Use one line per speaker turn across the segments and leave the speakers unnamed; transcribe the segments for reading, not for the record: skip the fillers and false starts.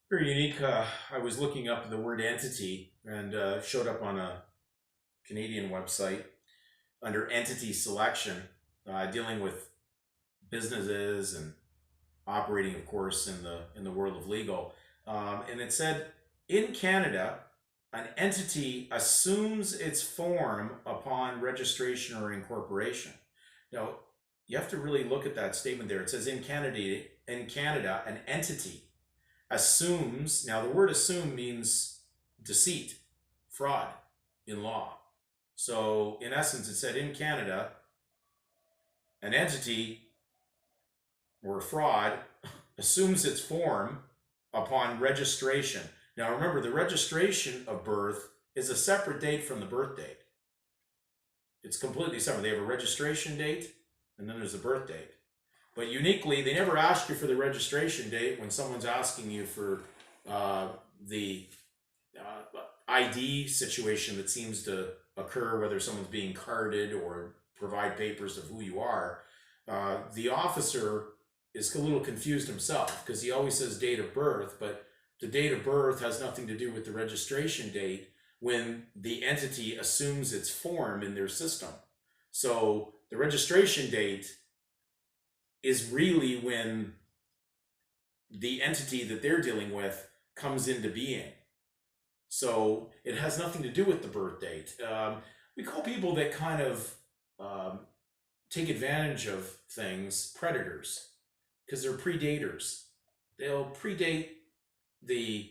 Very unique. I was looking up the word entity and showed up on a Canadian website under entity selection, dealing with businesses and operating, of course, in the world of legal. And it said in Canada, an entity assumes its form upon registration or incorporation. Now, you have to really look at that statement there. It says in Canada, an entity assumes. Now the word assume means deceit, fraud in law. So in essence, it said in Canada, an entity or fraud assumes its form upon registration. Now remember, the registration of birth is a separate date from the birth date. It's completely separate. They have a registration date and then there's a birth date. But uniquely, they never ask you for the registration date when someone's asking you for the ID situation that seems to occur, whether someone's being carded or provide papers of who you are. The officer is a little confused himself because he always says date of birth, but the date of birth has nothing to do with the registration date when the entity assumes its form in their system. So the registration date is really when the entity that they're dealing with comes into being. So it has nothing to do with the birth date. We call people that kind of take advantage of things predators because they're predators. They'll predate the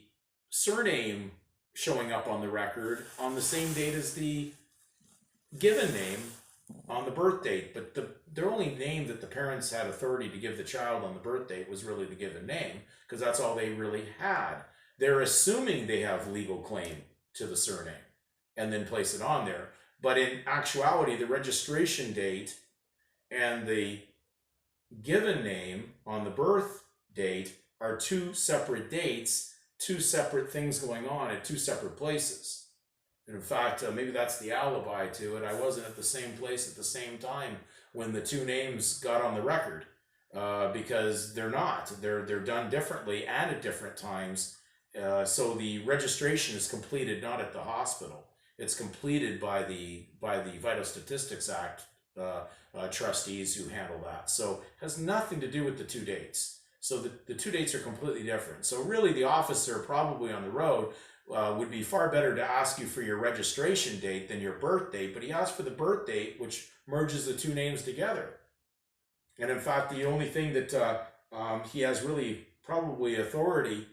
surname showing up on the record on the same date as the given name on the birth date, but their only name that the parents had authority to give the child on the birth date was really the given name, because that's all they really had. They're assuming they have legal claim to the surname and then place it on there. But in actuality, the registration date and the given name on the birth date are two separate dates, two separate things going on at two separate places. And in fact, maybe that's the alibi to it. I wasn't at the same place at the same time when the two names got on the record, because they're not. They're done differently and at different times. So the registration is completed not at the hospital. It's completed by the Vital Statistics Act trustees who handle that. So it has nothing to do with the two dates. So the two dates are completely different. So really, the officer probably on the road would be far better to ask you for your registration date than your birth date, but he asked for the birth date, which merges the two names together. And in fact, the only thing that he has really probably authority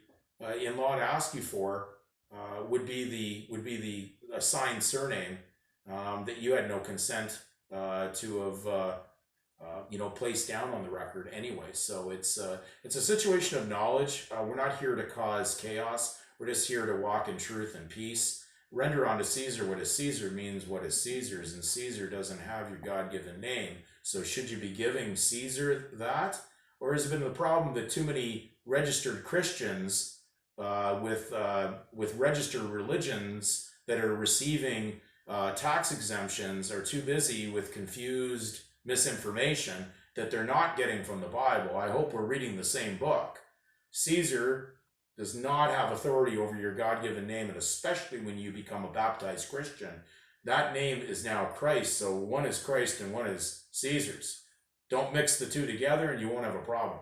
in law to ask you for would be the assigned surname that you had no consent to have placed down on the record anyway. So it's a situation of knowledge. We're not here to cause chaos. We're just here to walk in truth and peace. Render unto Caesar what is Caesar means what is Caesar's, and Caesar doesn't have your God-given name. So should you be giving Caesar that? Or has it been the problem that too many registered Christians with registered religions that are receiving tax exemptions are too busy with confused misinformation that they're not getting from the Bible? I hope we're reading the same book. Caesar does not have authority over your God-given name, and especially when you become a baptized Christian, that name is now Christ. So one is Christ and one is Caesar's. Don't mix the two together and you won't have a problem.